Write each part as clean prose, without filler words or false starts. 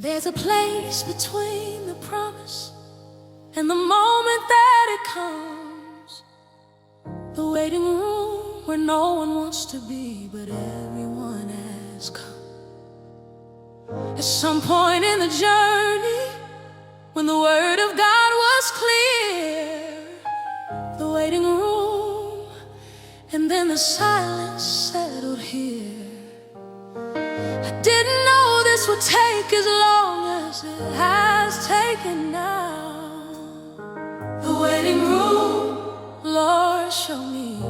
There's a place between the promise and the moment that it comes. The waiting room where no one wants to be, but everyone has come. At some point in the journey, when the word of God was clear, the waiting room, and then the silence settled here. I didn't know this would take as long as it has taken now. The waiting room, Lord, show me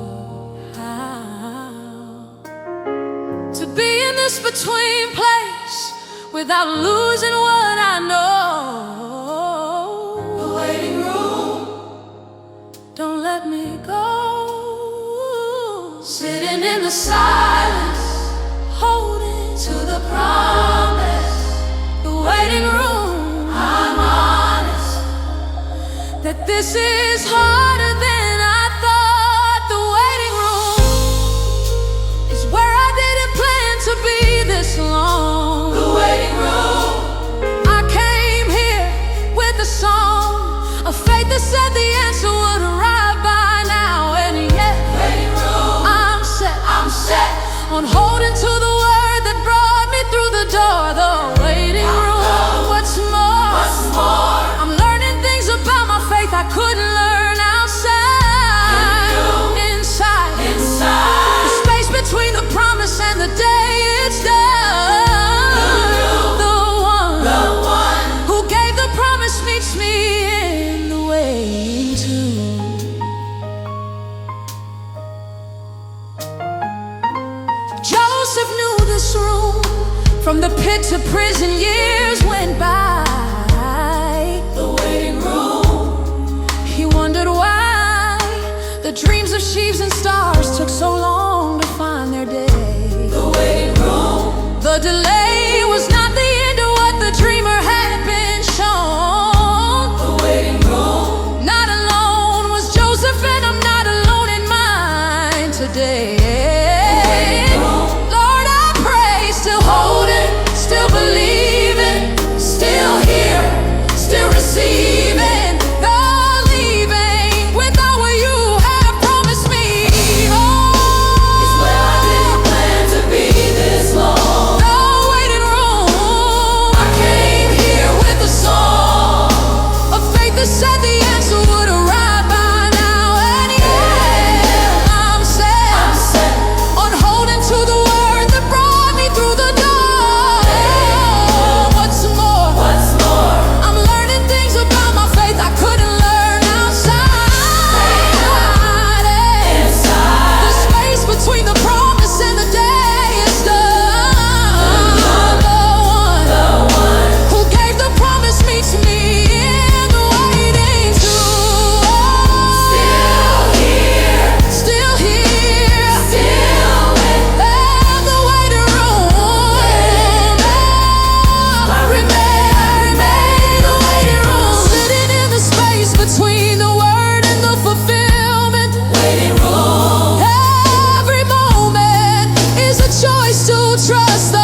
how to be in this between place without losing what I know. The waiting room, don't let me go. Sitting in the silence, holding to the promise. The waiting room, I'm honest that this is harder than I thought. The waiting room is where I didn't plan to be this long. The waiting room, I came here with a song, a faith that said the answer would arrive by now. And yet, waiting room, I'm set on holding to the word that brought me through the door. The waiting room, what's more? I'm learning things about my faith I couldn't learn outside. Inside, the space between the promise and the day it's done. The one who gave the promise meets me in the waiting tomb. Joseph knew this room. From the pit to prison, years went by. The waiting room, he wondered why the dreams of sheaves and stars took so long to find their day. The waiting room, the delay was not the end of what the dreamer had been shown. The waiting room, not alone was Joseph, and I'm not alone in mine today. Still believing, still here, still receiving, believing without what you have promised me. Oh, it's where I didn't plan to be this long. The waiting room, I came here with a song, a faith that said the answer would arrive by now. And yeah, I'm set on holding to the word that brought me through the door. Trust the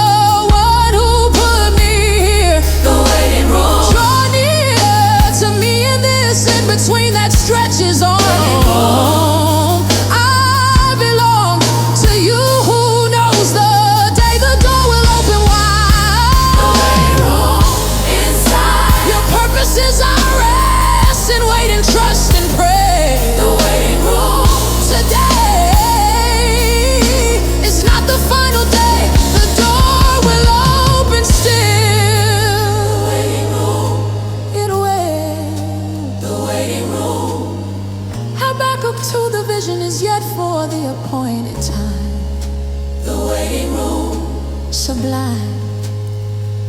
one who put me here. The waiting room, draw near to me in this in between that stretches on. I belong to you who knows the day the door will open wide. The waiting room, inside your purpose is our rest and wait and trust and pray. The waiting room, today is not the final day. To the vision is yet for the appointed time. The waiting room, sublime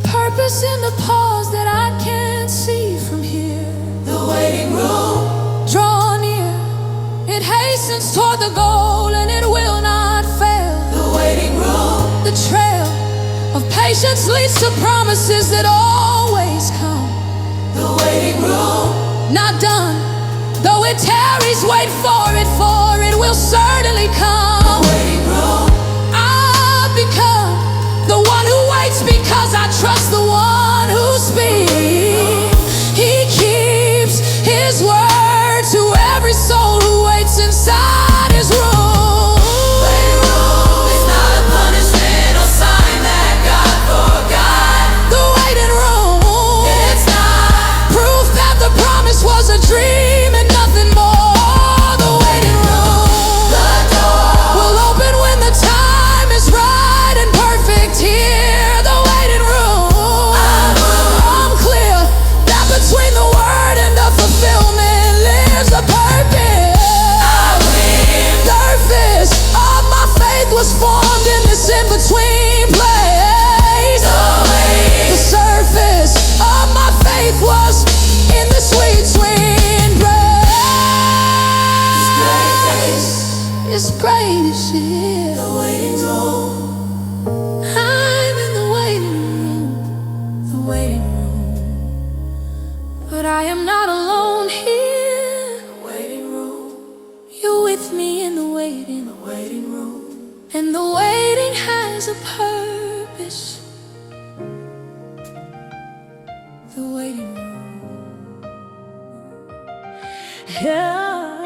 purpose in the pause that I can't see from here. The waiting room, draw near, it hastens toward the goal and it will not fail. The waiting room, the trail of patience leads to promises that always come. The waiting room, not done. Though it tarries, wait for it will certainly come. The waiting room, I've become the one who waits because I trust the one who's I am not alone here. Waiting room. You're with me in the waiting room. And the waiting has a purpose. The waiting room. Yeah.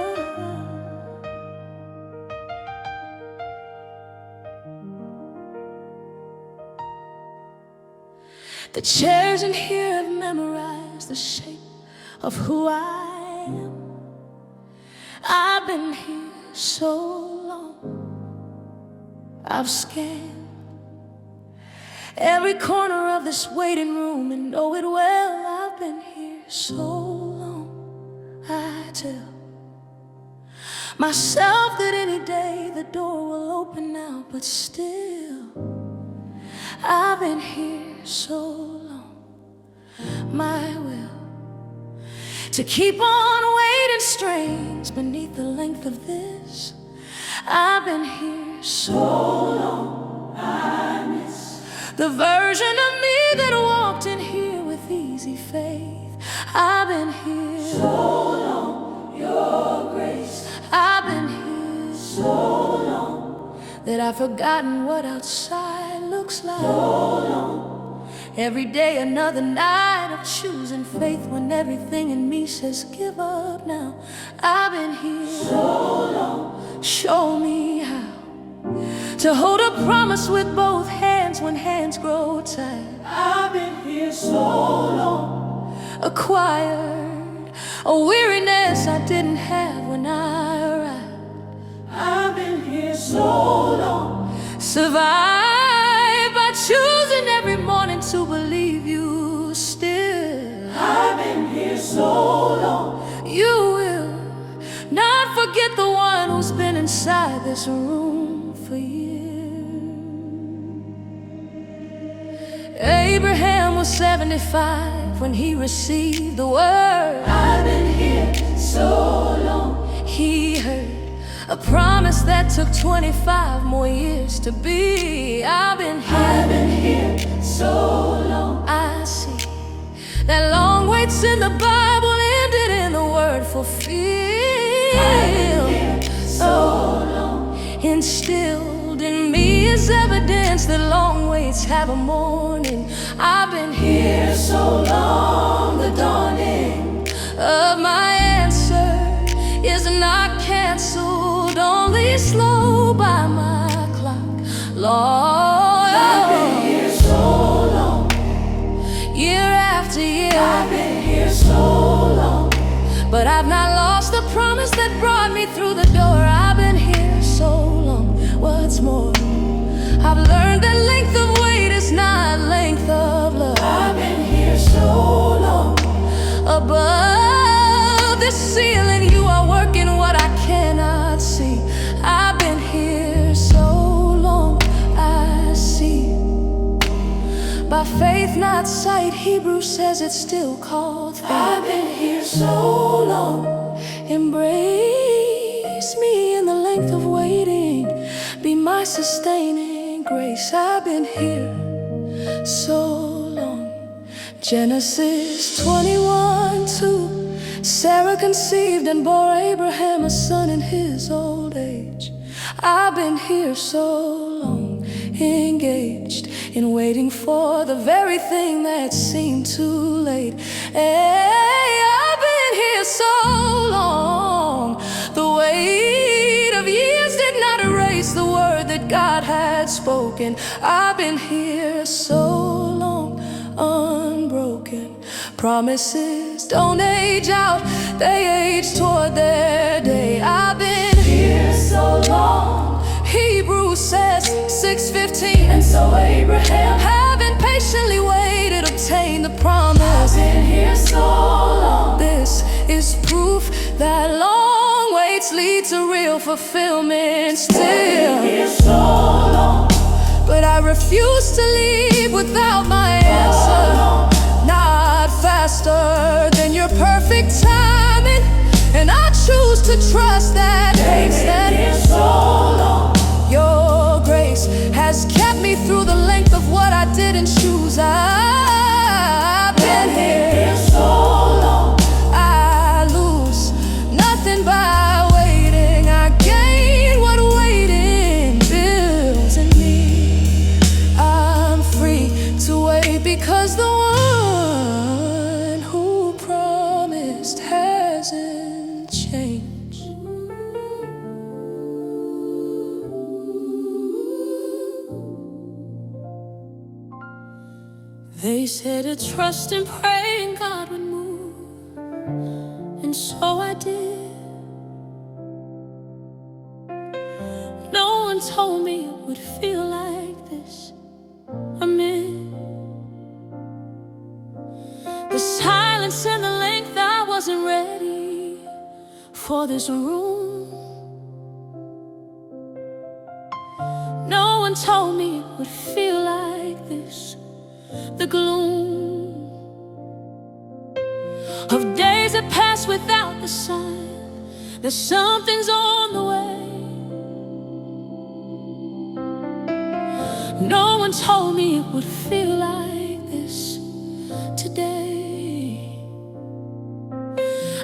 The chairs in here have memorized the shape of who I am. I've been here so long. I've scanned every corner of this waiting room and know it well. I've been here so long. I tell myself that any day the door will open now, but still I've been here so long. My will to keep on waiting strains beneath the length of this. I've been here so long. I miss the version of me that walked in here with easy faith. I've been here so long. Your grace. I've been here so long that I've forgotten what outside looks like. So long. Every day another night of choosing faith when everything in me says give up now. I've been here so long. Show me how to hold a promise with both hands when hands grow tired. I've been here so long. Acquired a weariness I didn't have when I arrived. I've been here so long. Survived by choosing every morning to believe you still. I've been here so long. You will not forget the one who's been inside this room for years. Abraham was 75 when he received the word. I've been here so long. He heard a promise that took 25 more years to be. I've been here so long. I see that long waits in the Bible ended in the word fulfilled. I've been here so long. Instilled in me is evidence that long waits have a morning. I've been here so long. The dawning of my answer is not canceled, only slow by my clock. Lord, I've been here so long. Year after year, I've been here so long. But I've not lost the promise that brought me through the door. I've been here so long. What's more, I've learned that length of wait is not length of love. I've been here so long. Above this ceiling, you are working what I cannot see. I've been here so long. I see by faith, not sight. Hebrews says it's still called faith. I've been here so long. Embrace me in the length of waiting. Be my sustaining grace. I've been here so long. Genesis 21:2. Sarah conceived and bore Abraham a son in his old age. I've been here so long, engaged in waiting for the very thing that seemed too late. Hey, I've been here so long. The weight of years did not erase the word that God had spoken. I've been here so long, unbroken. Promises don't age out, they age toward their day. I've been here so long. Hebrews says 6:15. And so Abraham, having patiently waited, obtained the promise. I've been here so long. This is proof that long waits lead to real fulfillment still. I've been here so long. But I refuse to leave without my answer. Not faster than your perfect timing, and I choose to trust that pace that is so long. Your grace has kept me through the length of what I didn't choose. I've been here so long. They said to trust and pray and God would move, and so I did. No one told me it would feel like this. I'm in the silence and the length. I wasn't ready for this room. No one told me it would feel like this. The gloom of days that pass without the sign that something's on the way. No one told me it would feel like this today.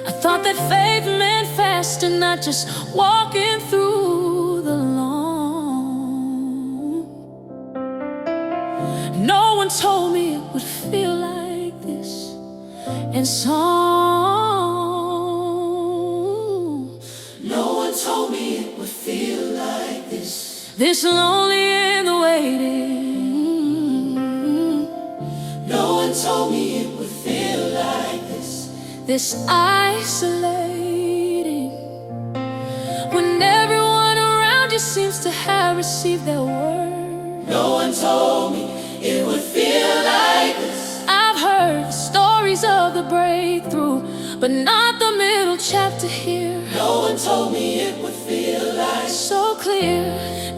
I thought that faith meant fast and not just walking through the lawn. No one told me it would feel like this in song. No one told me it would feel like this. This lonely in the waiting. No one told me it would feel like this. This isolating, when everyone around you seems to have received their word. No one told me it would feel like this. I've heard stories of the breakthrough, but not the middle chapter here. No one told me it would feel like So clear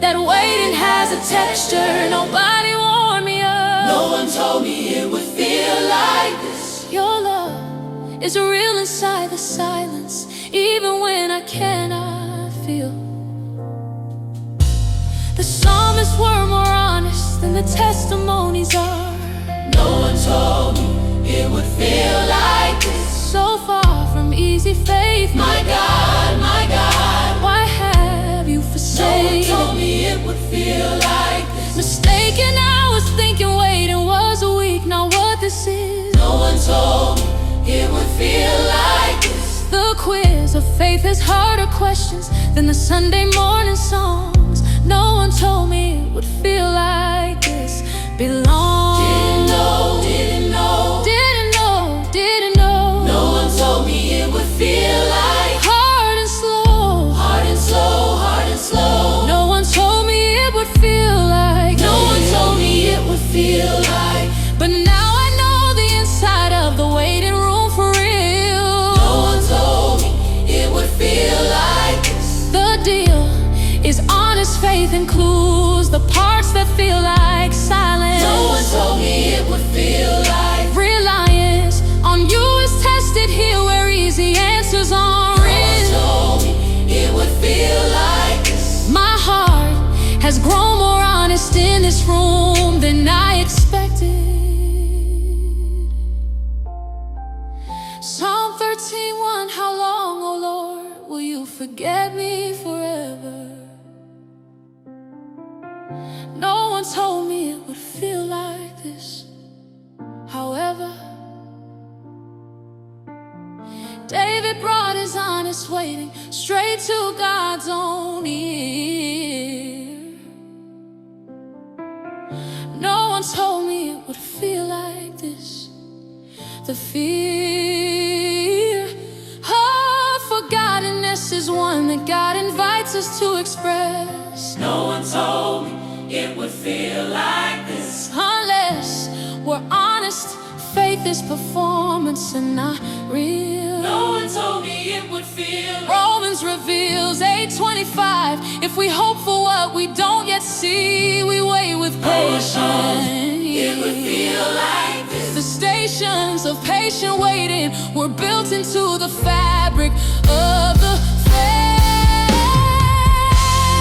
that waiting has a texture nobody warned me of. No one told me it would feel like this. Your love is real inside the silence, even when I cannot feel. The psalmists were more honest than the testimonies are. No one told me it would feel like this. So far from easy faith, My God, why have you no one forsaken? told me it would feel like this. Mistaken, I was thinking waiting was a week, not what this is. No one told me it would feel like this. The quiz of faith has harder questions than the Sunday morning songs. No one told me it would feel like this. Belong. Didn't know, Didn't know. no one told me it would feel like Hard and slow. hard and slow, hard and slow. No one told me it would feel like No one told me it would feel like. But now I know the inside of the waiting room for real. No one told me it would feel like this. The deal is honest faith includes the parts that feel like silence. No one told me it would feel like. Reliance on you is tested here where easy answers aren't No one written. told me it would feel like this. My heart has grown more honest in this room than I expected. Psalm 13:1, how long, O Lord, will you forget me forever? No one told me it would feel like this. However, David brought his honest waiting straight to God's own ear. No one told me it would feel like this. The fear of forgottenness is one that God invites us to express. No one told me it would feel like this. Unless we're honest, faith is performance and not real. No one told me it would feel like. Romans reveals 8:25. If we hope for what we don't yet see, we wait with patience. It would feel like this. The stations of patient waiting were built into the fabric of the faith.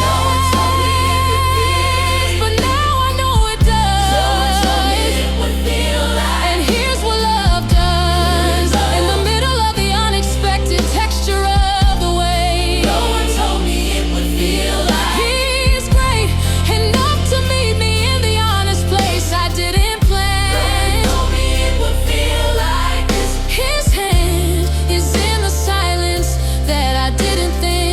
No one told me it could feel. But now I know it does. No one told me it would feel like. And here's what love does. In the middle of the unexpected texture of the way, No one told me it would feel like. He's great enough to meet me in the honest place I didn't plan. No one told me it would feel like this. His hand is in the silence that I didn't think.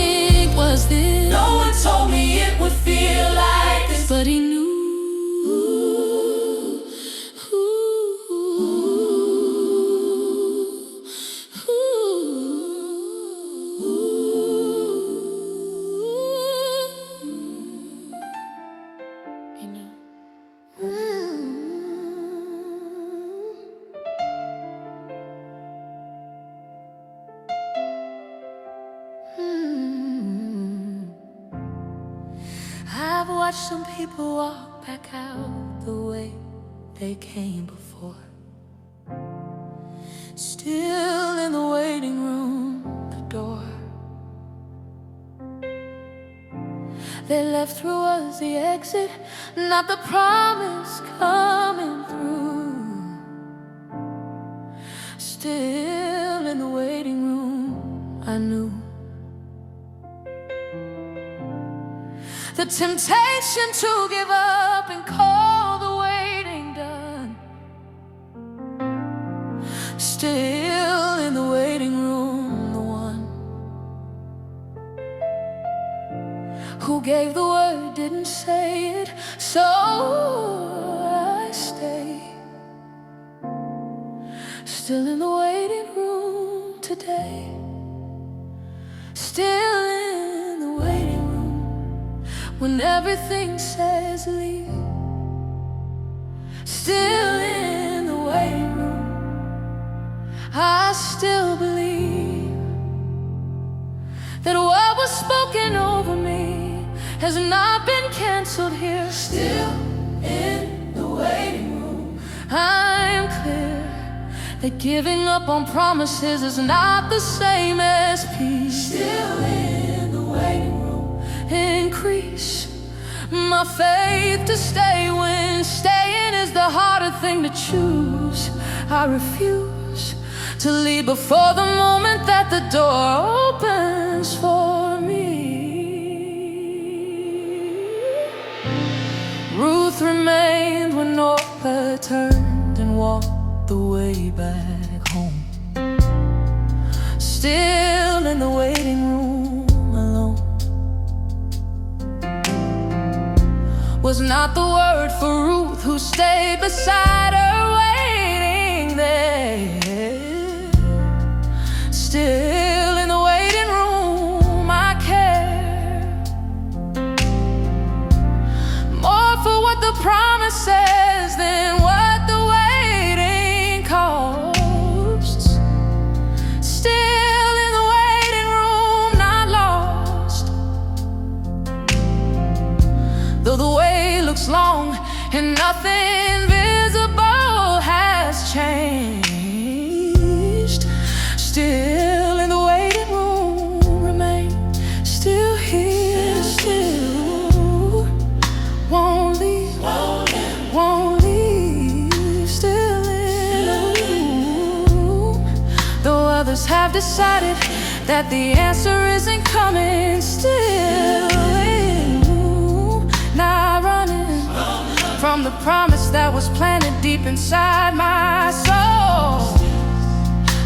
watch some people walk back out the way they came before. Still in the waiting room, the door they left through was the exit, not the promise coming through. Still in the waiting room, I knew the temptation to give up and call the waiting done. Still in the waiting room, the one who gave the word didn't say it, so I stayed. Still in the waiting room today. Still in the waiting room when everything says leave. Still in the waiting room, I still believe that what was spoken over me has not been canceled here. Still in the waiting room, I am clear that giving up on promises is not the same as peace. Still in the waiting room, increase my faith to stay when staying is the harder thing to choose. I refuse to leave before the moment that the door opens for me. Ruth remained when Orpah turned and walked the way back home. Still in the waiting room alone. Was not the word for Ruth, who stayed beside her waiting there. Still in the waiting room, I care more for what the promise says than what the waiting costs. Still in the waiting room, not lost. Though the way looks long and nothing visible has changed, still in the waiting room remain. Still here, still won't leave, won't leave. Still in the room, though others have decided that the answer isn't coming. Still in the room, not running from the promise that was planted deep inside my soul.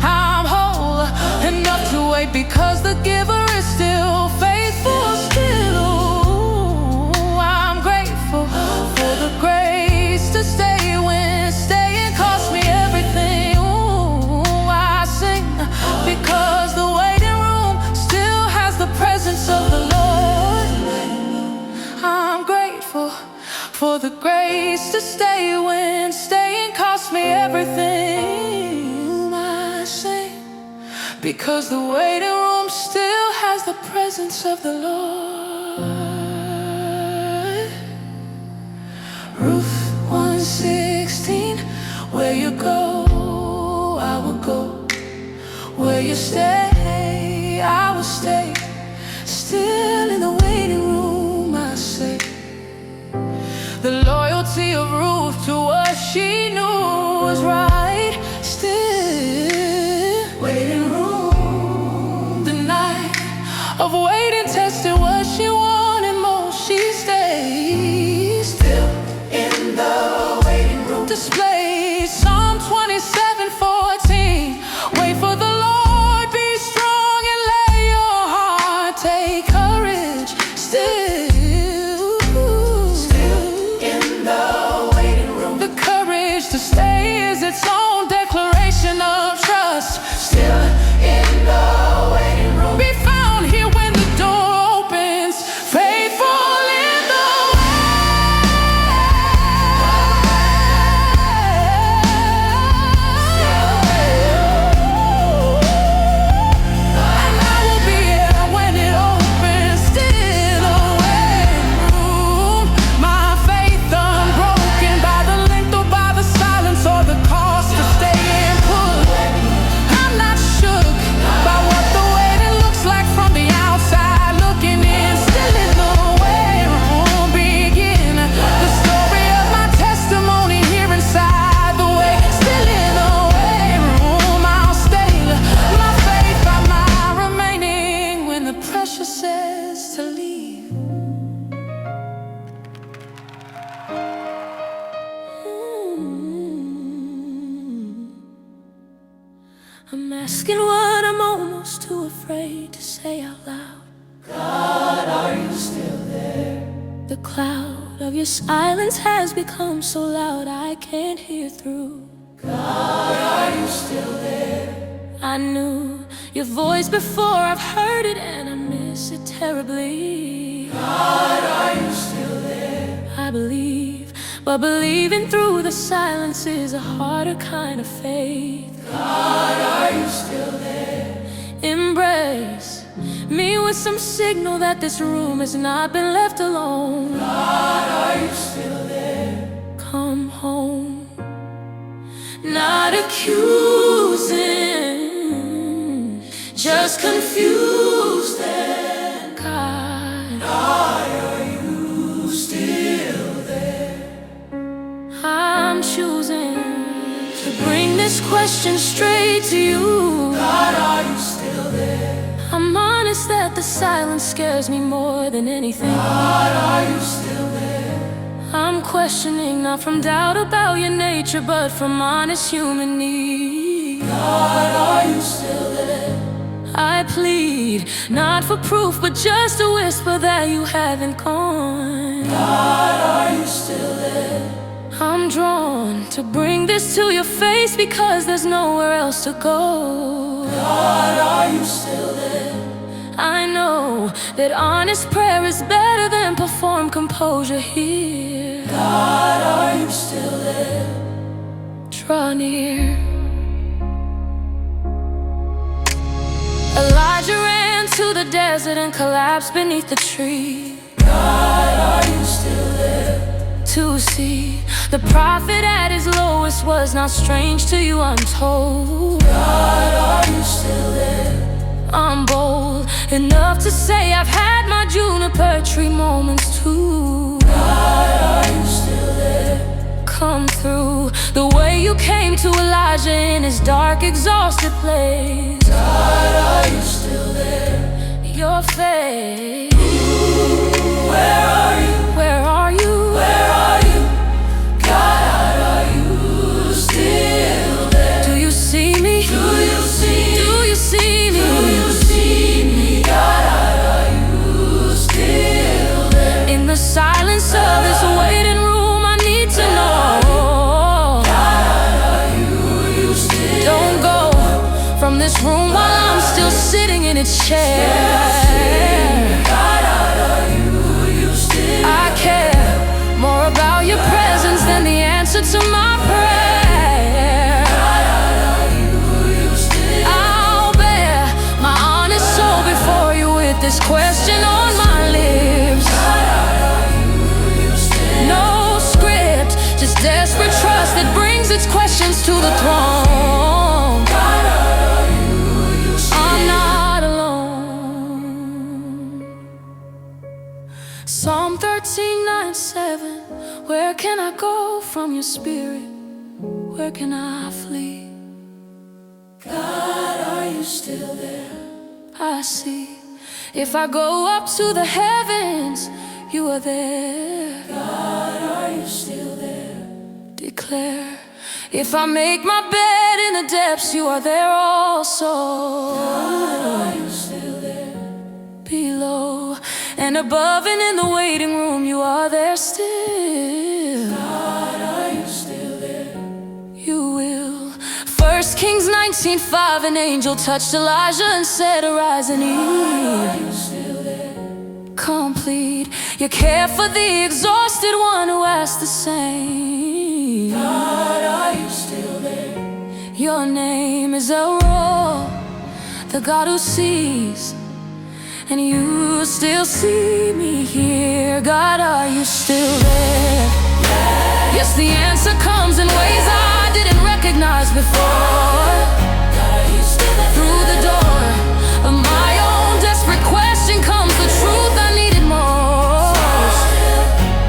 I'm whole enough to wait because the giver is still faithful. Still, I'm grateful for the grace to stay when staying cost me everything. I sing because the waiting room still has the presence of the Lord. I'm grateful for the grace to stay when staying cost me everything. I sing because the waiting room still has the presence of the Lord. Ruth 1:16, where you go, I will go. Where you stay, I will stay. Still in the waiting room, I say. The loyalty of Ruth to what she knew was right. Still waiting room, the night of waiting tested what she wanted most. She stays still in the waiting room. Displays Psalm 27:14. Wait for the Lord, be strong and let your heart take courage. Still to stay is its own declaration of trust. Still in the waiting room, be found here when the asking what I'm almost too afraid to say out loud. God, are you still there? The cloud of your silence has become so loud I can't hear through. God, are you still there? I knew your voice before I've heard it, and I miss it terribly. God, are you still there? I believe, but believing through the silence is a harder kind of faith. God, are you still there? Embrace me with some signal that this room has not been left alone. God, are you still there? Come home. Not accusing, just confused and God, Are you still there? I'm choosing to bring this question straight to you. God, are you still there? I'm honest that the silence scares me more than anything. God, are you still there? I'm questioning, not from doubt about your nature, but from honest human need. God, are you still there? I plead, not for proof, but just a whisper that you haven't gone. God, are you still there? I'm drawn to bring this to your face because there's nowhere else to go. God, are you still there? I know that honest prayer is better than performed composure here. God, are you still there? Draw near. Elijah ran to the desert and collapsed beneath the tree. God, are you still there? To see the prophet at his lowest was not strange to you, I'm told. God, are you still there? I'm bold enough to say I've had my juniper tree moments too. God, are you still there? Come through the way you came to Elijah in his dark, exhausted place. God, are you still there? Your face. Where are you? Where are you? Where are you? God, are you still there? Do you see me? Do you see me? Do you see me? Do you see me? God, are you still there? In the silence of this waiting room, I need to know. God, are you still Don't go from this room while I'm still sitting in its chair. God, are you still I care more about your presence than the answer to my prayer. are you still I'll bear my honest soul before you with this question on my lips. No script, just desperate trust that brings its questions to the throne. I'm not alone. Psalm 13:9-7. Where can I go from your spirit? Where can I flee? God, are you still there? I see. If I go up to the heavens, you are there. God, are you still there? Declare. If I make my bed in the depths, you are there also. God, are you still there? Below and above and in the waiting room, you are there still. God, are you still there? You will. 1 Kings 19:5. An angel touched Elijah and said, arise and eat. Are you still there? Complete your care for the exhausted one who asked the same. God, are you still there? Your name is El Roy, the God who sees, and you still see me here. God, are you still there? Yes, the answer comes in ways I didn't recognize before. God, are you still there? Through the door of my own desperate question comes the truth I needed most.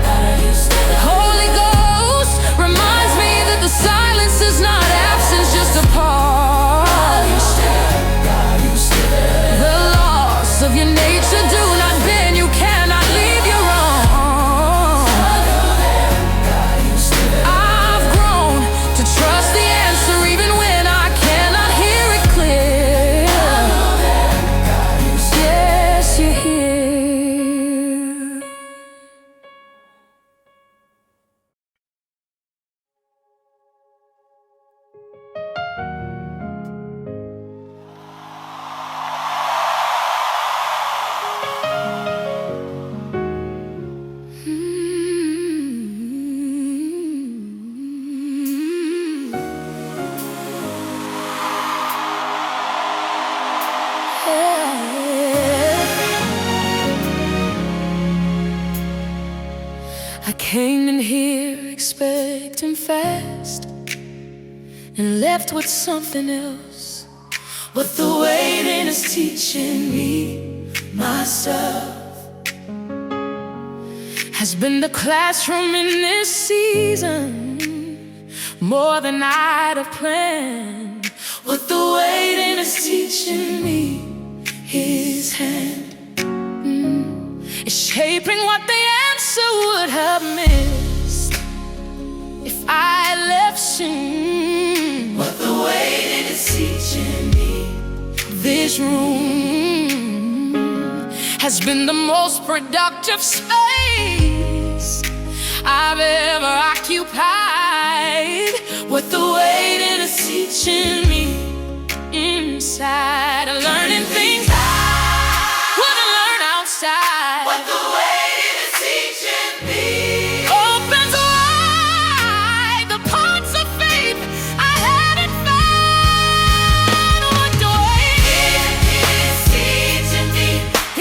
God, are you still there? Holy Ghost reminds me that the silence is not absence, just a pause. God, are you still there? The laws of your nature do not bend, you cannot leave your own. God, are you still there? I've grown to trust the answer even when I cannot came in here expecting fast and left with something else. But the waiting is teaching me myself. Has been the classroom in this season, more than I'd have planned. What the waiting is teaching me, His hand is shaping what the answer would have missed if I left soon. What the waiting is teaching me, this room has been the most productive space I've ever occupied. what the waiting is teaching me, inside, learning things I wouldn't learn outside. what the waiting is teaching me, Opens wide the parts of faith I hadn't found. What the waiting is teaching me,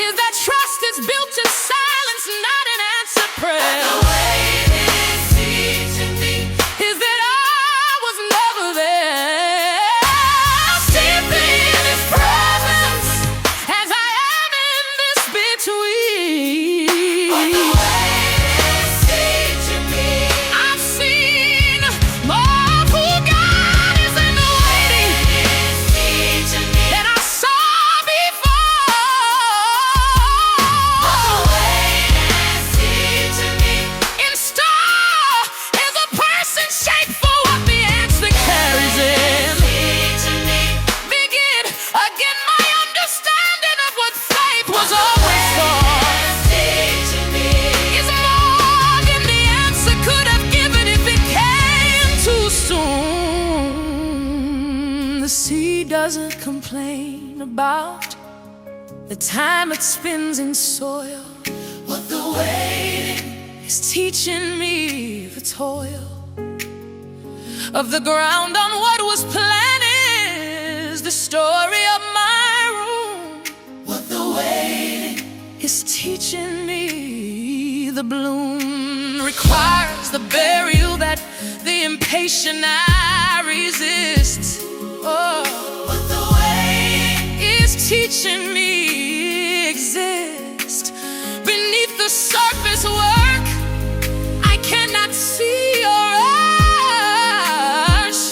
is that trust is built in silence, not in answered prayer. the waiting is teaching me, Is that I was never there. Simply in His presence, as I am in this between. what the waiting is teaching me, I've seen more of who God is in the waiting is teaching me, than I saw the before. waiting is teaching me, In store is a person shaped for what the answer carries in. teaching me, Begin again my understanding of what faith was always for. teaching me, Is more than the answer could have given if it came too soon. The seed doesn't complain about the time it spends in soil. what the waiting Is teaching me the toil of the ground on what was planted. Is the story of my room. what the waiting Is teaching me the bloom requires the burial that the impatient I resist. Oh, what the waiting is teaching me exist beneath the surface work I cannot see or urge.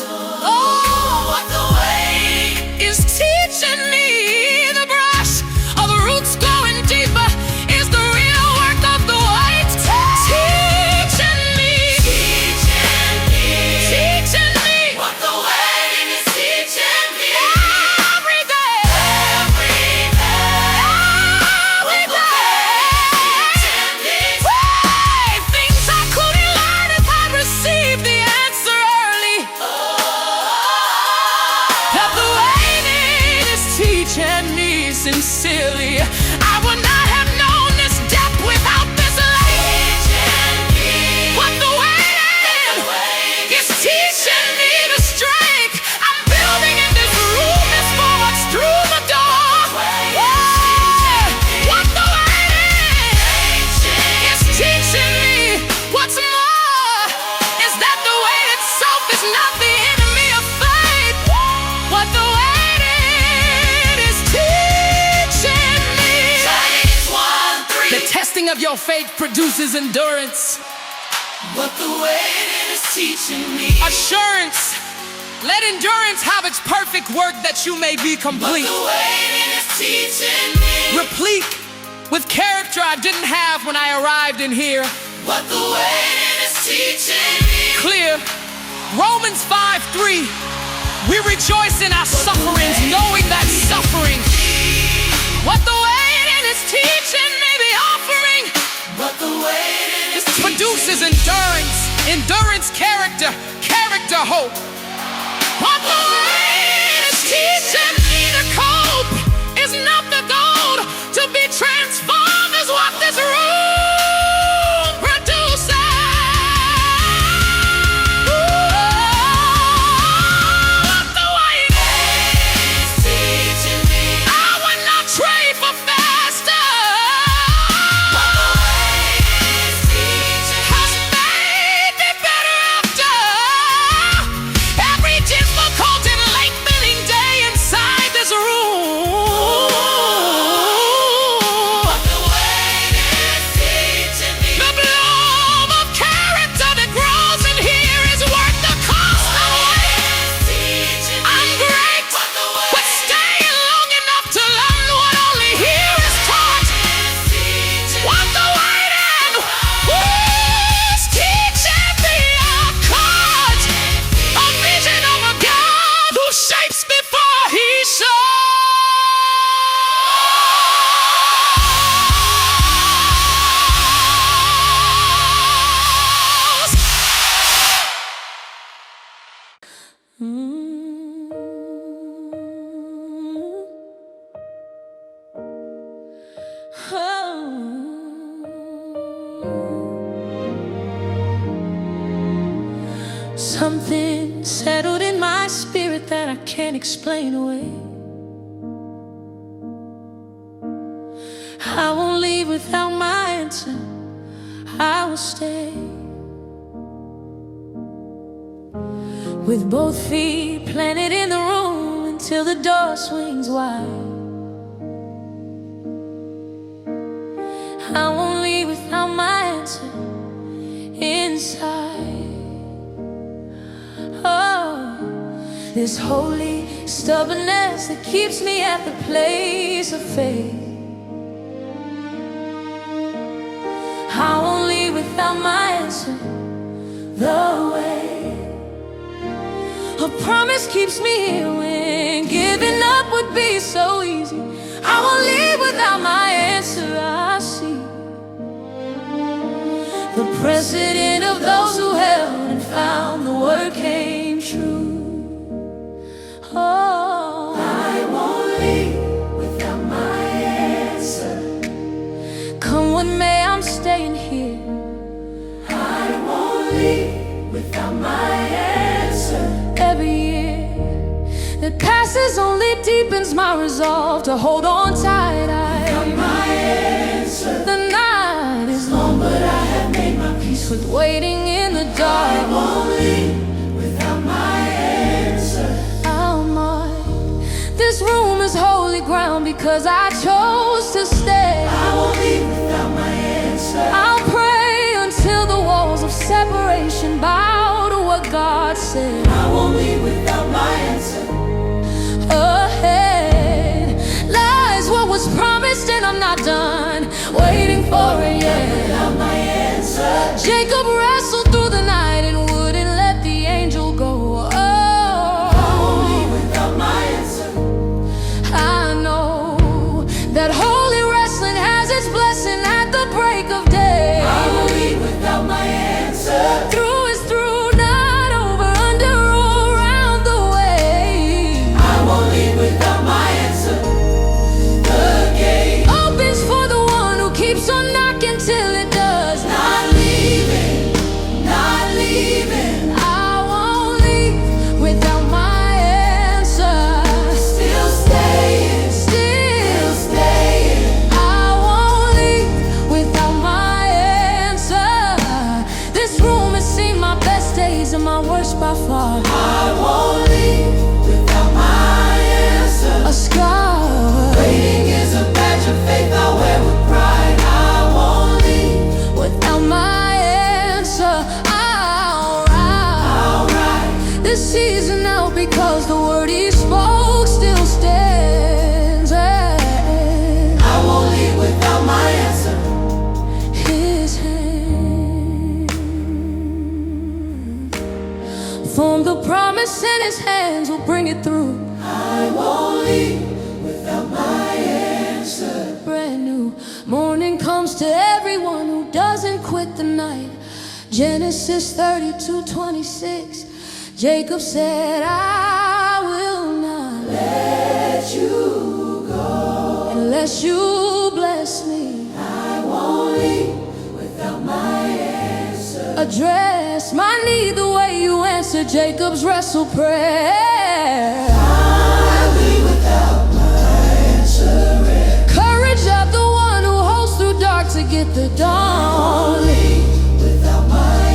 Oh, what the waiting is teaching me the brush of roots going deeper is the real work of the white. Teaching me, teaching me what the waiting is teaching me, every day, every day, Hey, things I couldn't learn if I received the answer early. That the waiting is teaching me sincerely. I would not have known this depth without this light. What the waiting is teaching me the strength I'm building in this room is for what's through the door. Yeah. What the waiting is teaching me what's more is that the wait itself is not the enemy of faith. What the waiting is teaching me. James 1:3. The testing of your faith produces endurance, What the waiting is teaching me, assurance. Let endurance have its perfect work that you may be what complete, the waiting is teaching me, replete with character I didn't have when I arrived in here. what the waiting is teaching me, Clear. Romans 5:3. We rejoice in our sufferings, knowing that suffering. What the waiting is teaching me, the offering what the waiting is produces endurance, endurance character, character hope. What the waiting is teaching me to cope is not the goal. To be transformed is what this room produces. What the waiting is teaching me, I would not trade for faster. what the waiting is teaching me, Something settled in my spirit that I can't explain away. I won't leave without my answer. I will stay with both feet planted in the room until the door swings wide. I won't leave without my answer inside. Oh, this holy stubbornness that keeps me at the place of faith. I won't leave without my answer the way. A promise keeps me here when giving up would be so easy. I won't leave without my answer. I see the precedent of those who held and found the word came true. Oh, I won't leave without my answer. Come what may, I'm staying here. I won't leave without my answer. Every year that passes only deepens my resolve to hold on tight. Without my answer. The night is long, But I have made my peace with waiting in the dark. I won't leave without my answer. I'll mark this room is holy ground because I chose to stay. I won't leave without my answer. I'll pray until the walls of separation bow to what God said. I won't leave without my answer. Ahead lies what was promised, and I'm not done waiting for it yet. Without my answer. Jacob wrestled through the night and wouldn't let the angel go. I won't leave without my answer. I know that holy wrestling has its blessing at the break of day. I won't leave without my answer. Through is through, not over, under, or around the way. I won't leave without my answer. The gate Opens for the one who keeps on knocking till it does. not leaving, not leaving. I won't leave without my answer. Still staying, Still, staying. I won't leave without my answer. This room has seen my best days and my worst by far. I won't leave without my answer. A scar. Waiting is a badge of faith I wear with pride. I won't leave. Without my answer, I'll ride this season out because the word he spoke still stands. I won't leave without my answer. His hand formed the promise, and his hands will bring it through. I won't leave without my answer. Brand new morning comes to everyone who doesn't quit the night. Genesis 32:26. Jacob said, I will not Let you go. unless you bless me. I won't leave without my answer. Address my need the way you answered Jacob's wrestle prayer. I'll leave without my answer. Courage of the one who holds through dark to get the dawn. Leave without my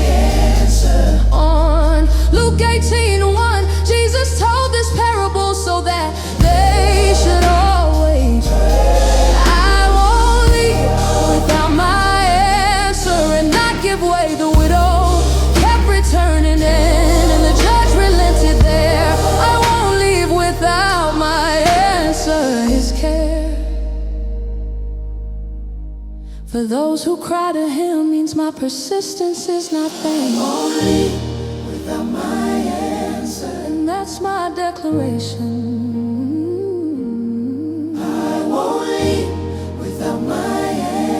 answer. On Luke 18:1, Jesus told this parable so that they should always. I won't leave without my answer and not give way. The widow kept returning in, and the judge relented there. I won't leave without my answer. His care for those who cry to him means my persistence is not vain. Won't leave without my answer. And that's my declaration. I won't leave without my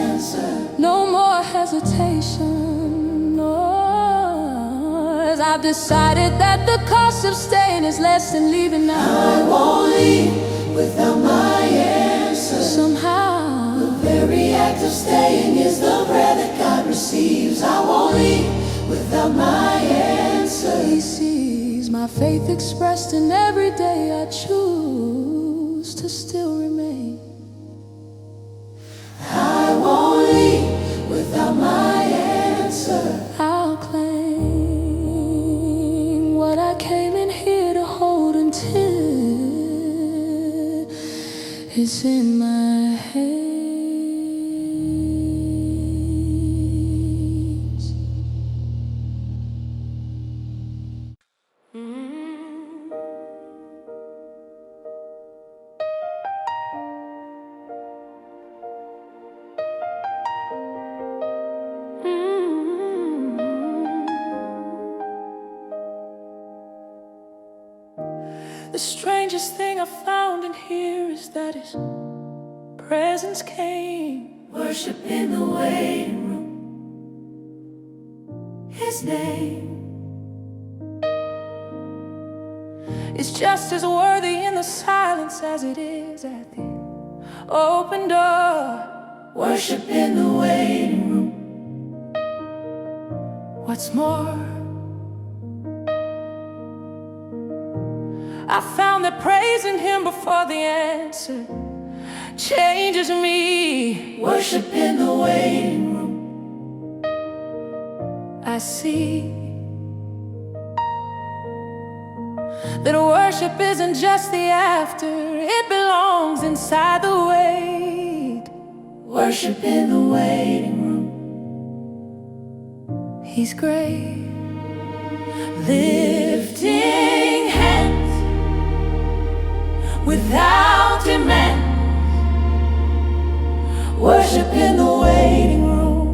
answer. No more hesitation. No, as I've decided that the cost of staying is less than leaving I now. won't leave without my answer. Somehow The very act of staying is the prayer that God receives. I won't leave without my answer. He my faith expressed in every day I choose to still remain. I won't leave without my answer. I'll claim what I came in here to hold until it's in my hands. The strangest thing I found in here is that His presence came. Worship in the waiting room. His name is just as worthy in the silence as it is at the open door. Worship in the waiting room. What's more, I found that praising Him before the answer changes me. Worship in the waiting room. I see that worship isn't just the after, it belongs inside the wait. Worship in the waiting room. He's great. Lifting hands without demand. Worship in the waiting room.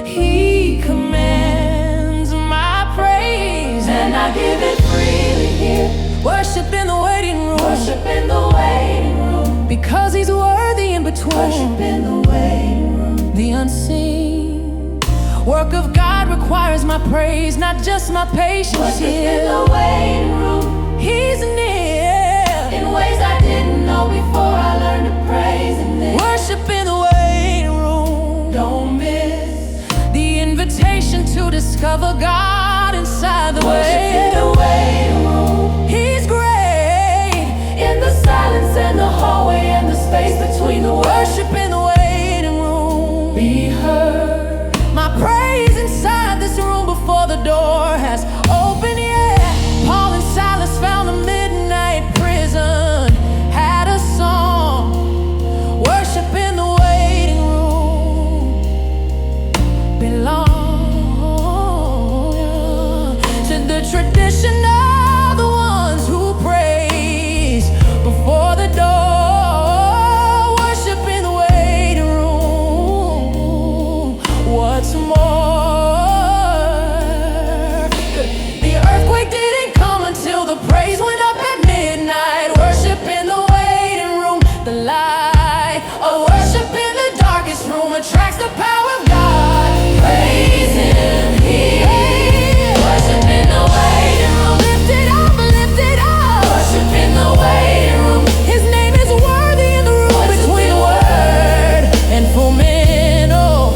He commands my praise, and I give it freely here. Worship in the waiting room. Worship in the waiting room. Because He's worthy in between. Worship in the waiting room. The unseen work of God requires my praise, not just my patience. Worship in the waiting room. He's near in ways I didn't know before I learned to praise Him there. Worship in the waiting room. Don't miss the invitation to discover God inside the waiting room. Worship in the waiting room. He's great in the silence and the hallway and the space between the words. Worship in the waiting room. Be heard. My praise inside this room before the door has opened yet. Paul and Silas found a midnight prison, had a song. Worship in the waiting room belong to the tradition of the ones who praise before the door. Worship in the waiting room. What's more, the earthquake didn't come until the praise went up at midnight. Worship in the waiting room. The light of worship in the darkest room attracts the power of God. Praise Him here. Worship in the waiting room. Lift it up, lift it up. Worship in the waiting room. His name is worthy in the room between word and fulfillment. Oh,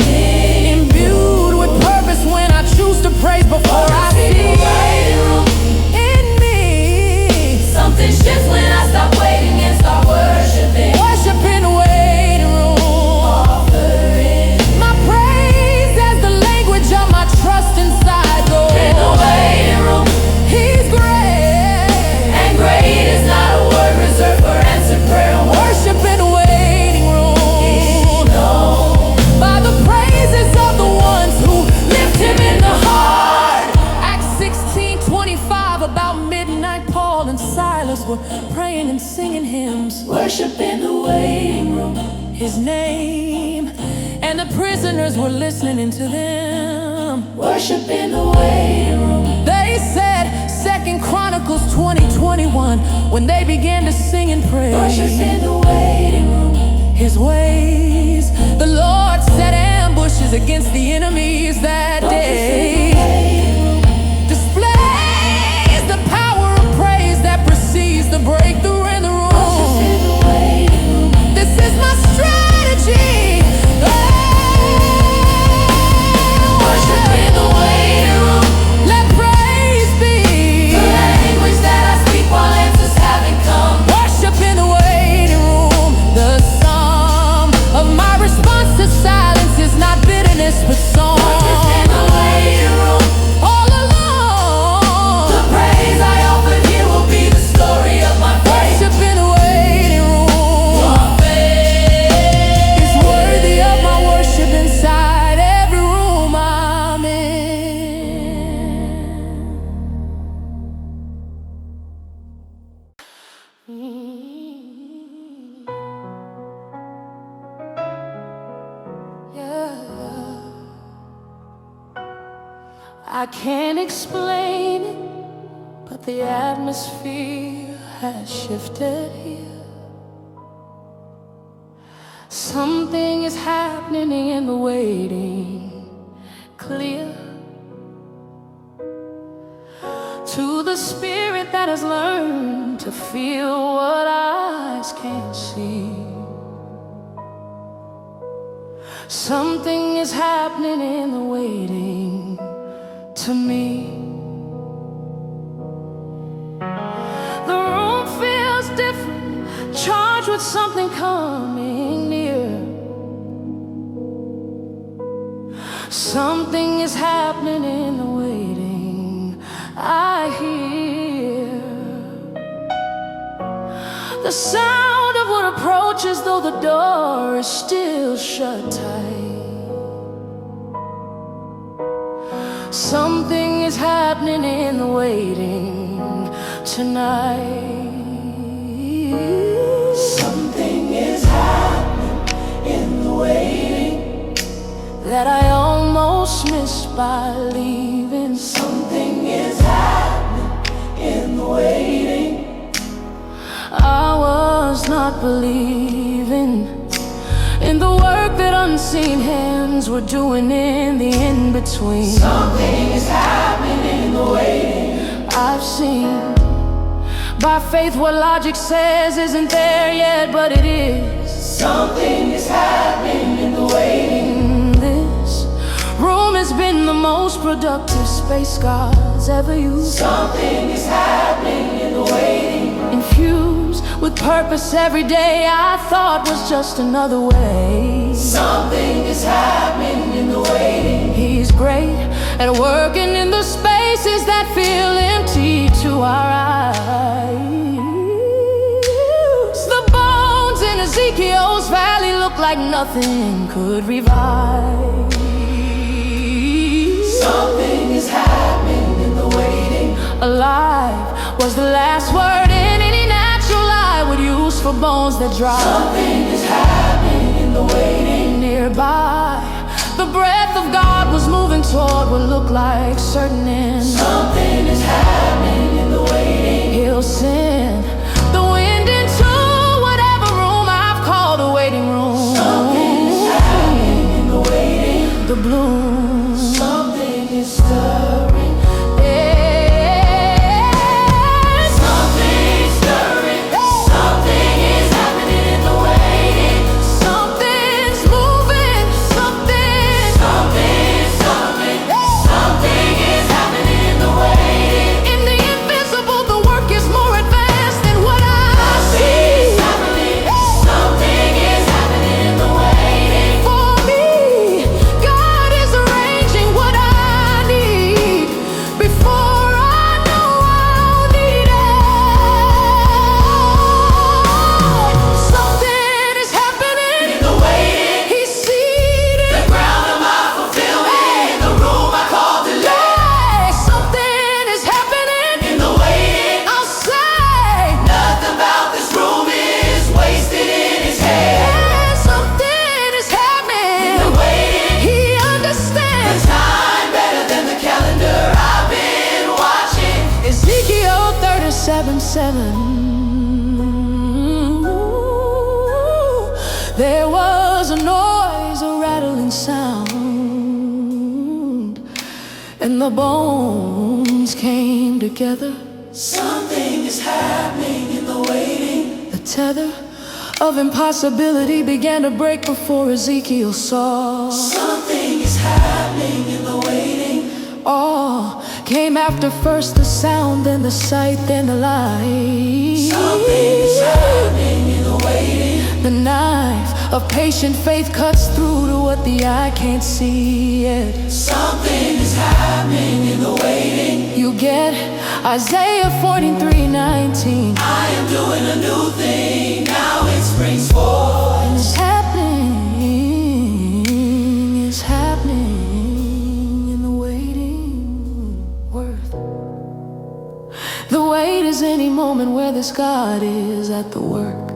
imbued with purpose when I choose to praise before I see in me. Something shifts when I stop waiting and start worshiping. Worship in the waiting room. Offering my praise as the language of my trust inside. Go in the waiting room. He's great, and great is not a word reserved for answered prayer. Worship in the waiting room. He's known by the praises of the ones who lift Him in the heart. Acts 16:25, about midnight, Paul and Silas were praying and singing hymns. Worship in the waiting room. His name, and the prisoners were listening to them. Worship in the waiting room. They said, 2 Chronicles 20:21, when they began to sing and praise. Worship in the waiting room. His ways, the Lord set ambushes against the enemies that day. Displays the power of praise that precedes the breakthrough in the room. This is my strategy. Worship in the waiting room. Let praise be I can't explain it, but the atmosphere has shifted here. Something is happening in the waiting, clear to the spirit that has learned to feel what eyes can't see. Something is happening in the waiting to me. The room feels different, charged with something coming near. Something is happening in the waiting, I hear the sound of what approaches, though the door is still shut tight. Something is happening in the waiting tonight. Something is happening in the waiting that I almost missed by leaving. Something is happening in the waiting. I was not believing in the work that unseen hands were doing in the in-between. Something is happening in the waiting. I've seen by faith what logic says isn't there yet, but it is. Something is happening in the waiting. This room has been the most productive space God's ever used. Something is happening in the waiting. Infused with purpose every day I thought was just another way. Something is happening in the waiting. He's great at working in the spaces that feel empty to our eyes. The bones in Ezekiel's valley look like nothing could revive. Something is happening in the waiting. Alive was the last word in any natural I would use for bones that dry. Something is happening in the waiting. Nearby, the breath of God was moving toward what looked like certain end. Something is happening in the waiting. He'll send the wind into whatever room I've called a waiting room. Something is happening in the waiting. The bloom. Something is stirring. There was a noise, a rattling sound, and the bones came together. Something is happening in the waiting. The tether of impossibility began to break before Ezekiel saw. Something is happening in the waiting. All came after first the sound, then the sight, then the light. Something is happening in the waiting. The knife of patient faith cuts through to what the eye can't see yet. Something is happening in the waiting. You get Isaiah 43:19. I am doing a new thing, now it springs forth. It's happening in the waiting. Worth. The wait is any moment where this God is at the work.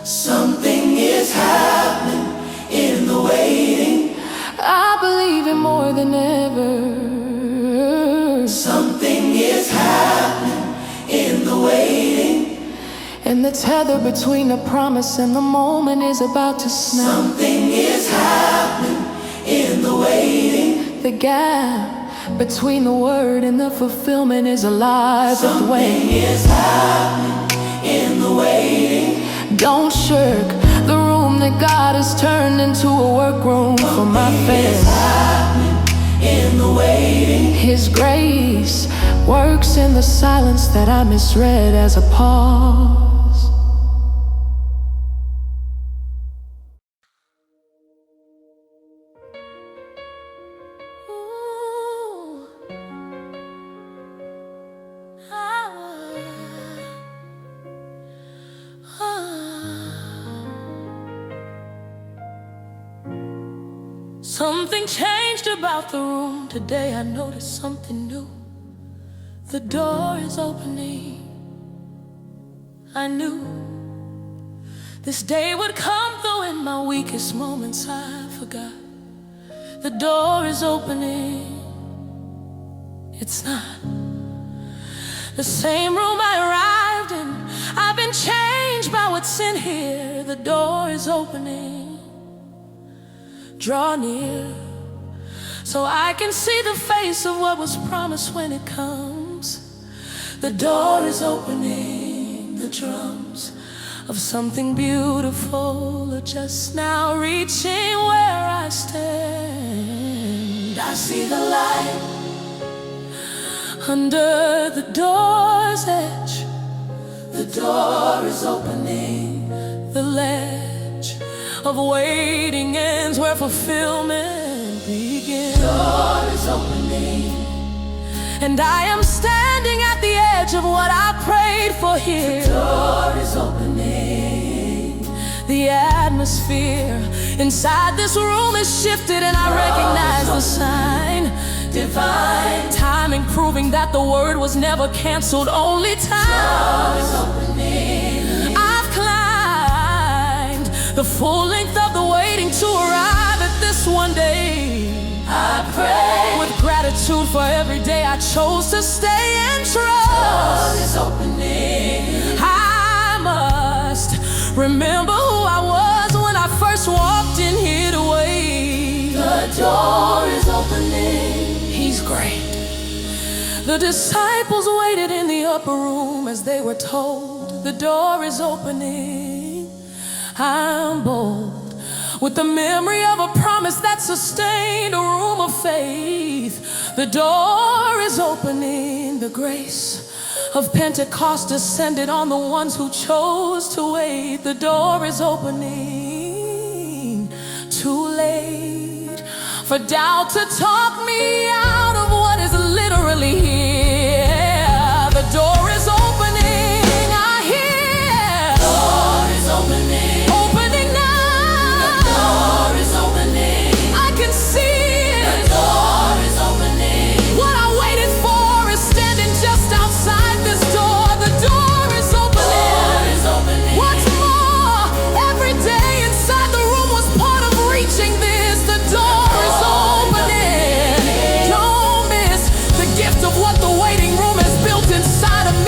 Something is happening in the waiting. I believe even more than ever. Something is happening in the waiting, and the tether between the promise and the moment is about to snap. Something is happening in the waiting. The gap between the word and the fulfillment is alive. Something is happening in the waiting. Don't shirk the room that God has turned into a workroom for my faith. Something is happening in the waiting. His grace works in the silence that I misread as a pause. Something changed about the room today. I noticed something new. The door is opening. I knew this day would come, though in my weakest moments I forgot. The door is opening. It's not the same room I arrived in. I've been changed by what's in here. The door is opening. Draw near so I can see the face of what was promised when it comes. The door is opening. The drums of something beautiful are just now reaching where I stand. I see the light under the door's edge. The door is opening. The ledge of waiting ends where fulfillment begins. The door is opening. And I am standing at the edge of what I prayed for here. The door is opening. The atmosphere inside this room is shifted, and I recognize the sign. Divine timing proving that the word was never canceled, only time. The door is opening. I've climbed the full length of the waiting to arrive at this one day. I pray with gratitude for every day I chose to stay and trust. The door is opening. I must remember who I was when I first walked in here to wait. The door is opening. He's great. The disciples waited in the upper room as they were told. The door is opening. I'm bold with the memory of a promise that sustained a room of faith. The door is opening. The grace of Pentecost descended on the ones who chose to wait. The door is opening. Too late for doubt to talk me out of what is literally here. The door is opening. I hear. The door is opening. Opening now. The door is opening. I can see it. The door is opening. What I waited for is standing just outside this door. The door is opening. The door is opening. What's more, every day inside the room was part of reaching this. The door is opening. Don't miss the gift of what the waiting room has built inside of me.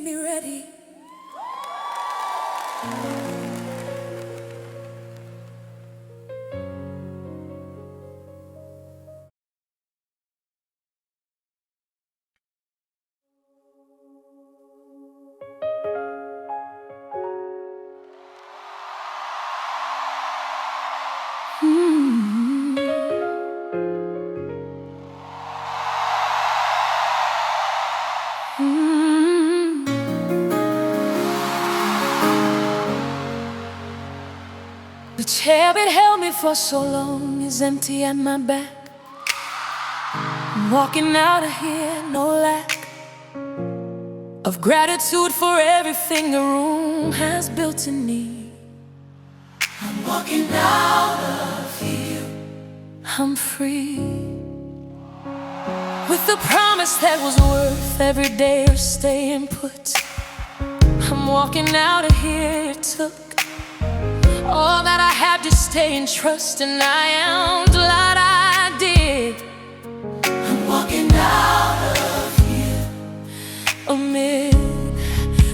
me ready. The chair that held me for so long is empty at my back. I'm walking out of here, no lack of gratitude for everything the room has built in me. I'm walking out of here, I'm free, with the promise that was worth every day of staying put. I'm walking out of here, it took all that I had to stay and trust, and I am glad I did. I'm walking out of here amid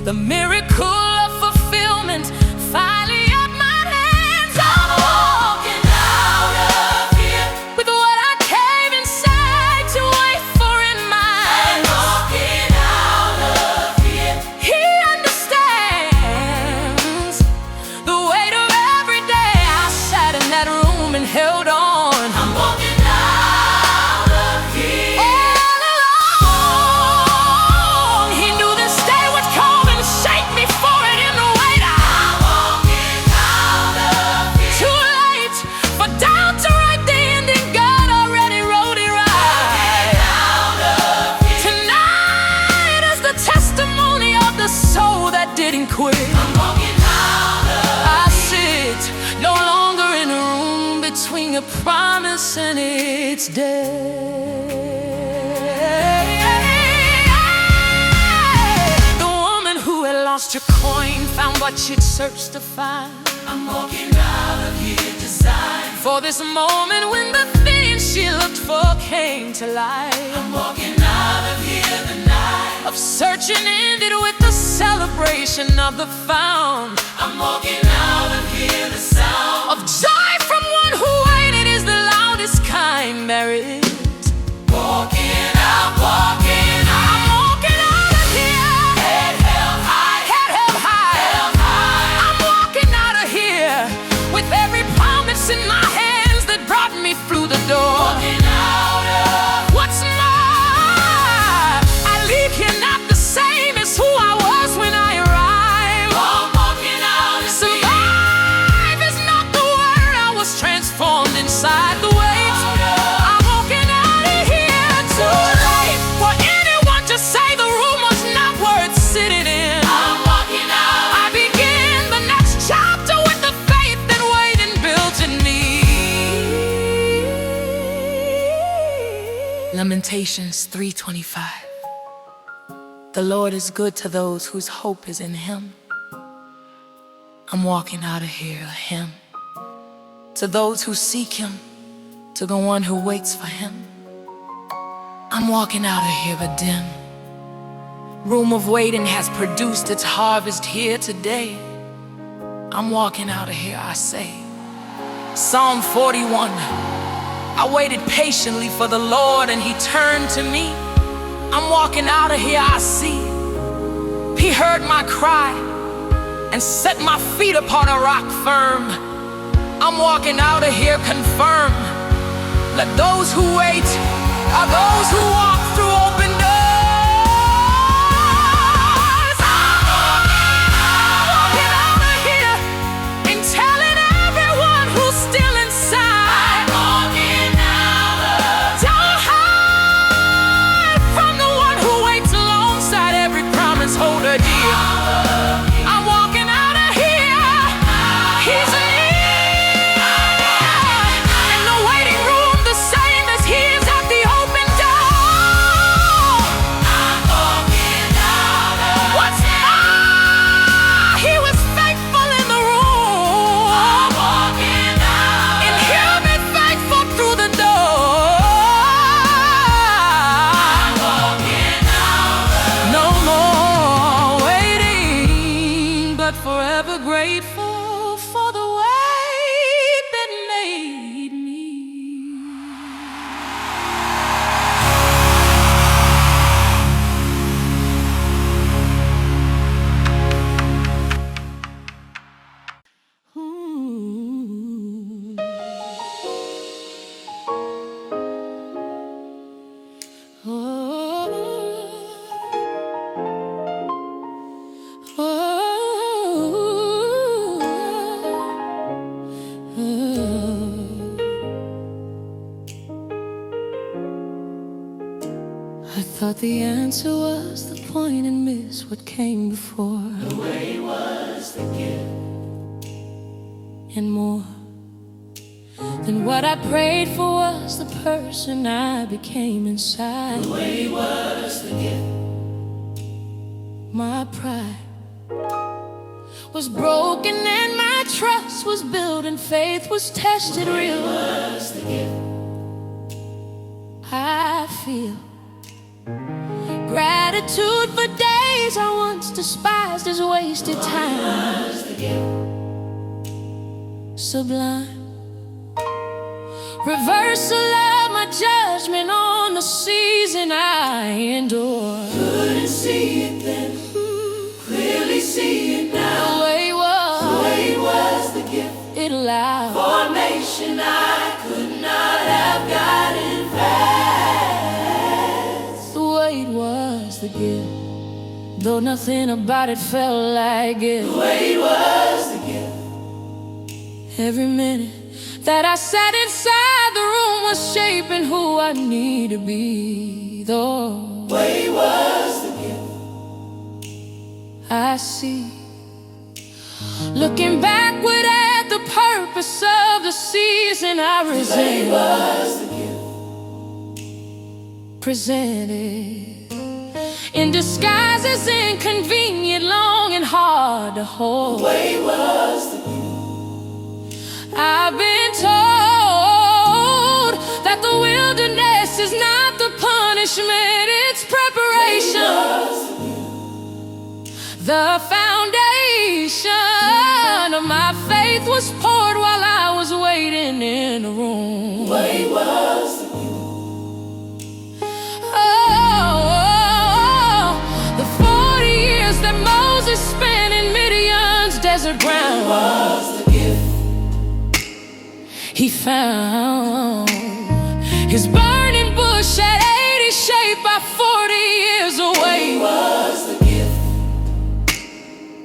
the miracle of fulfillment finally at my hands. I'm walking out of here with what I came inside to wait for in mind. I'm walking out of here. He understands the weight of every day I sat in that room and held on. I'm walking out of here. All along, he knew this day would come and shake me for it in the weight. I'm walking out of here. Too late for doubt to write the ending. God already wrote it right. Out of here. Tonight is the testimony of the soul that didn't quit. I'm walking out of I sit no longer in a room between a promise and its day. The woman who had lost her coin found what she'd searched to find. I'm walking out of here designed for this moment when the things she looked for came to life. I'm walking out of here, the night of searching ended with the celebration of the found. I'm walking out of here, the sound of joy from one who waited is the loudest kind there is. Walking out, walking out. I'm walking out of here. Head held high, head held high, held high. I'm walking out of here with every promise in my hands that brought me through the door. Walking out of what's mine. I leave here not the same as who I was when I arrived. I'm walking out of survive is not the word. I was transformed inside the waves. I'm walking out of here. Too late for anyone to say the room was not worth sitting in. I'm walking out. I begin the next chapter with the faith that waiting built in me. Lamentations 3:25. The Lord is good to those whose hope is in Him. I'm walking out of here a hymn to those who seek Him, to the one who waits for Him. I'm walking out of here a dim room of waiting has produced its harvest here today. I'm walking out of here, I say. Psalm 41. I waited patiently for the Lord and He turned to me. I'm walking out of here, I see. He heard my cry and set my feet upon a rock firm. I'm walking out of here confirmed. Let those who wait are those who walk through open doors. I'm walking out of here and telling everyone who's still inside. I'm walking out of don't hide from the one who waits alongside every promise holder dear. I'm walking out of here. He's near. In the waiting room, the same as He is at the open door. thought the answer was the point and miss what came before. The way was the gift. And more than what I prayed for was the person I became inside. The way was the gift. My pride was broken and my trust was built and faith was tested real. The way was the gift. I feel gratitude for days I once despised as wasted time. The way was the gift. Sublime reversal of my judgment on the season I endure. Couldn't see it then, clearly see it now. The way was the gift. it allowed Formation I could not have gotten fast. the way it was the gift, though nothing about it felt like it. The way was the gift. Every minute that I sat inside the room was shaping who I need to be. Though The way was the gift. I see, looking backward at the purpose of the season I The way resent, was the gift. presented in disguise as inconvenient, long and hard to The hold. way was the gift. I've been told that the wilderness is not the punishment, it's preparation. The foundation of my faith was poured while I was waiting in the room. The way was the gift. Oh, the 40 years that Moses spent in Midian's desert ground, Was the gift. he found his burning bush at 80 shaped by 40 years away. Was the gift.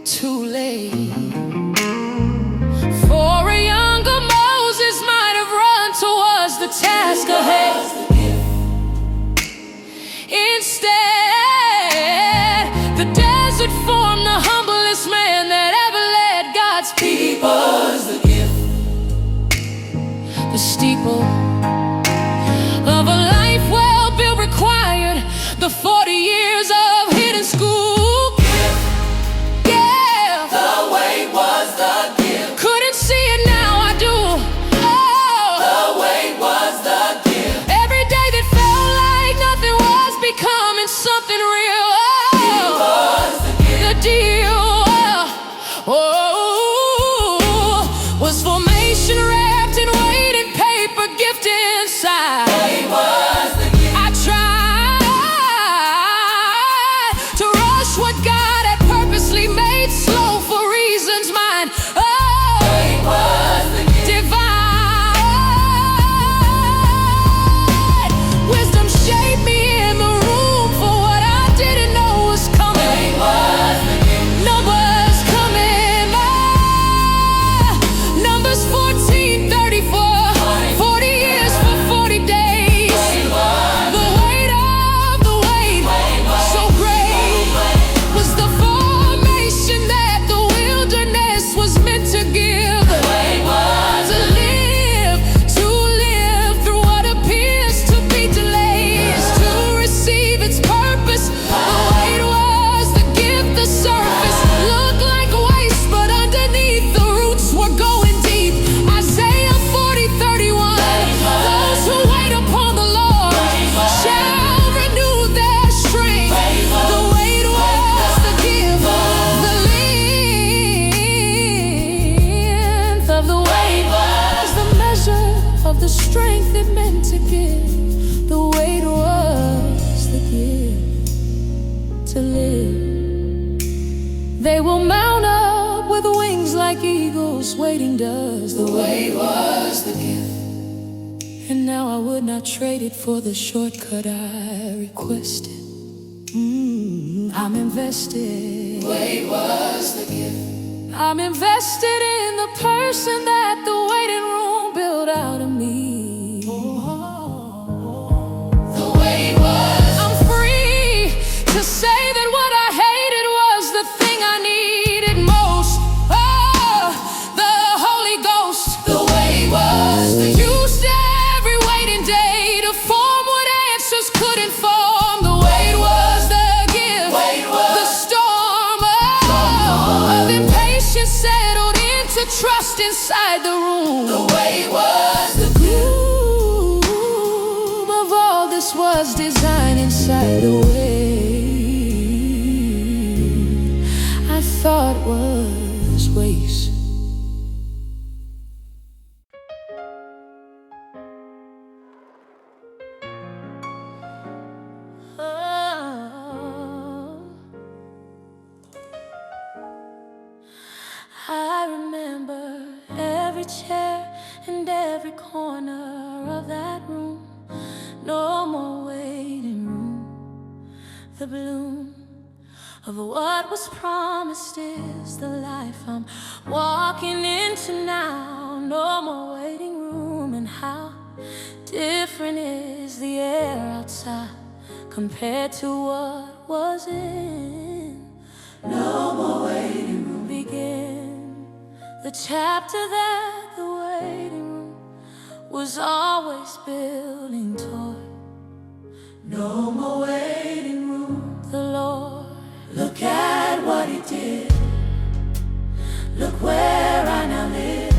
Too late for a younger Moses might have run towards the task ahead. Was the gift. Instead, the desert formed the humblest man that ever led God's people. Was the gift. The steeple of a life well built required the 40 years of hidden school. Yeah, The way was the gift. couldn't see it, now I do. Oh, The way was the gift. every day that felt like nothing was becoming something real. Was the gift. The deal, was formation wrapped in weighted paper, gift inside. The way was the gift. I tried to rush what God had purposely made slow for reasons mine. The Oh, way was the gift. divine wisdom shaped me in the room for what I didn't know was The coming. way was the gift. Numbers coming by. Numbers 14:34. 40 years for 40 days. The weight of the weight, so great, was the formation that the wilderness was meant to give. The way was To live through what appears to be delays, to receive its purpose. The weight was the gift, the surface looked like waste, but underneath the roots were going deep. Isaiah 40:31. Those who wait upon the Lord shall renew their strength. The weight was the gift, the length of the weight was the measure of the strength it meant to give. The weight was the gift to live. They will mount up with wings like eagles, waiting does the way. was the gift. And now I would not trade it for the shortcut I requested. I'm invested. The way was the gift. I'm invested in the person that the waiting room built out of me. The way was. I'm free trust inside the room. The way was, the gloom of all this was designed inside the way I thought was waste. I remember every chair and every corner of that room. No more waiting room. The bloom of what was promised is the life I'm walking into now. No more waiting room. And how different is the air outside compared to what was in. No more waiting room. Begin the chapter that the waiting room was always building toward. No more waiting room. The Lord, look at what He did. Look where I now live.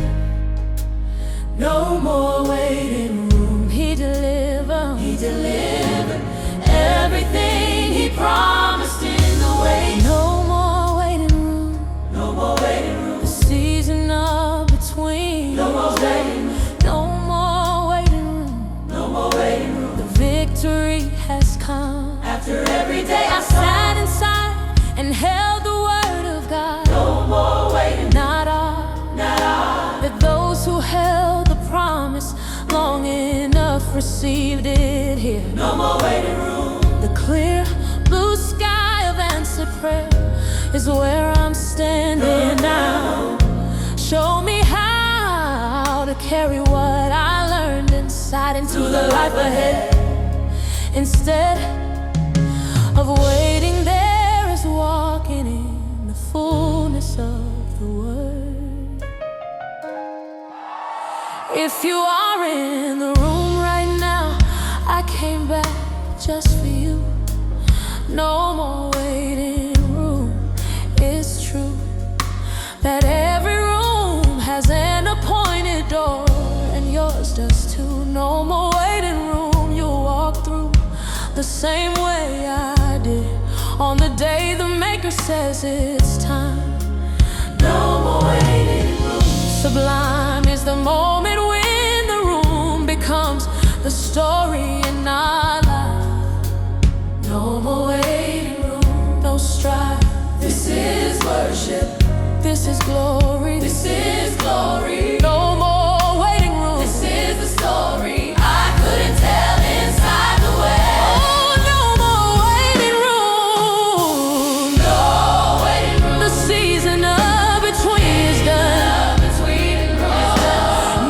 No more waiting room. He delivered. He delivered everything He promised in the way. No more waiting room. No more waiting room. The season of between. No more waiting room. No more waiting room. No more waiting room. The victory has come. After every day I sat inside and held the word of God. No more waiting. Not I. Not I. But those who held the promise long enough received it here. No more waiting room. The clear blue sky of answered prayer is where I'm standing now. Show me how to carry what I learned inside into the life ahead. Instead of waiting, there is walking in the fullness of the word. If you are in the room right now, I came back just for you. No more waiting room. It's true that every room has an appointed door, and yours does too. No more waiting room. You'll walk through the same way I did on the day the Maker says it's time. No more waiting room. Sublime is the moment when the room becomes the story in our life. No more waiting room. No strife. This is worship. This is glory. This is glory. No more waiting room. This is the story I couldn't tell inside the way. Oh, no more waiting room. No waiting room. The season of between is done.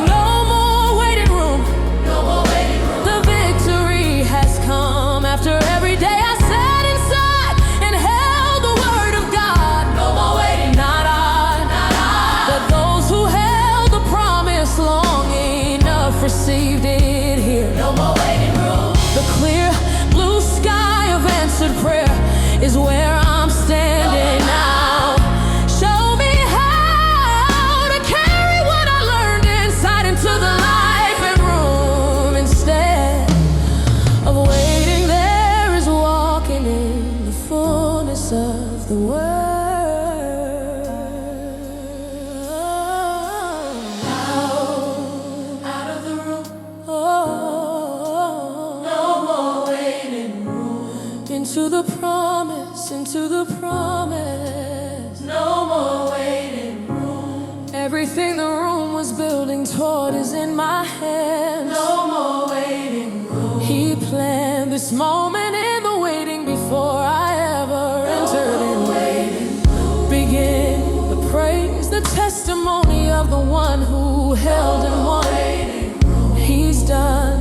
No more waiting room. No more waiting room. The victory has come. After every day I sat inside and held the word of God. No more waiting. Not I. Not I. But those who held the promise long enough received it here. No more waiting room. The clear blue sky of answered prayer is where I'm standing now. Show me how to carry what I learned inside into the life and room. Instead of waiting, there is walking in the fullness of the word. Out of the room. Oh, No more waiting room. into the promise, into the promise. No more waiting room. Everything the room was building toward is in my hands. No more waiting room. He planned this moment in the waiting before I ever entered in. Begin the praise, the testimony of the one who held and won. He's done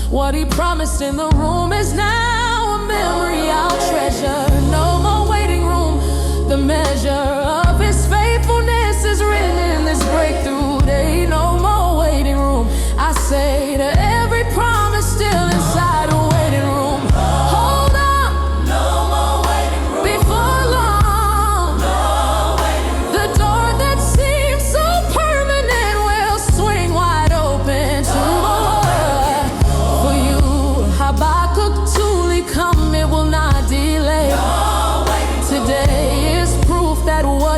what he promised in the room is now a memory I'll treasure. No more waiting room. The measure of his faithfulness is written in this breakthrough day. No more waiting room. I say to every promise still inside a waiting room, hold on. No more waiting room. Before long, No waiting room. the door that seemed so perfect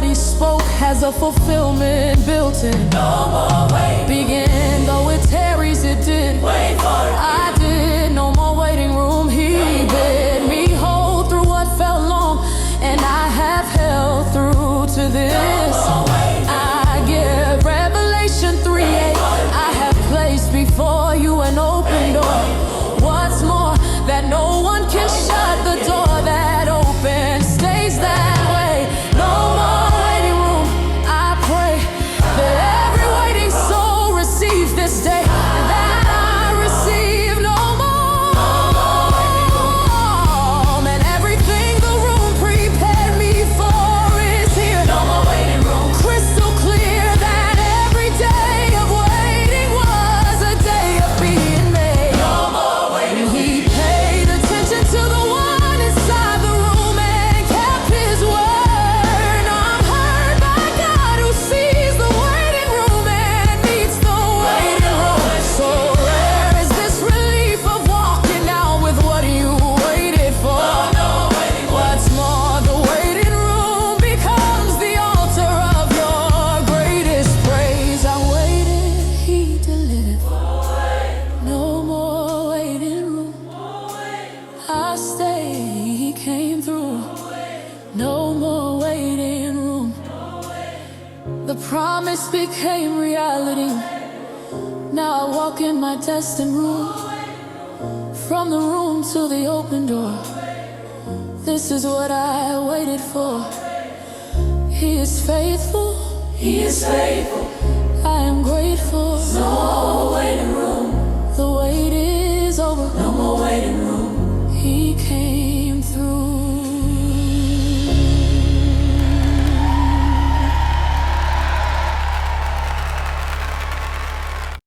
He spoke has a fulfillment built in. No more waiting. Begin though it tarries, it did. Wait for it. I did, no more waiting room. He bid me hold through what felt long, and I have held through to this. I give Revelation 3:8. I have placed before you an open door. What's more, that no one can shut the door that opens stays that way. No more waiting room. I pray that every waiting soul receives this day, that I receive no more. And everything the room prepared me for is here. No more waiting room. Crystal clear that every day of waiting was a day of being made. No more waiting. He paid attention to the one inside the room and kept his word. I'm heard by God who sees the waiting room and meets the waiting room. So rare is this relief of walking out with what you waited for. What's more, the waiting room becomes the altar of your greatest praise. I waited, he delivered. No more waiting room. I stayed, he came through. No more waiting room. The promise became reality. Now I walk in my destined room. From the room to the open door. This is what I waited for. He is faithful. He is faithful. I am grateful. No more waiting room.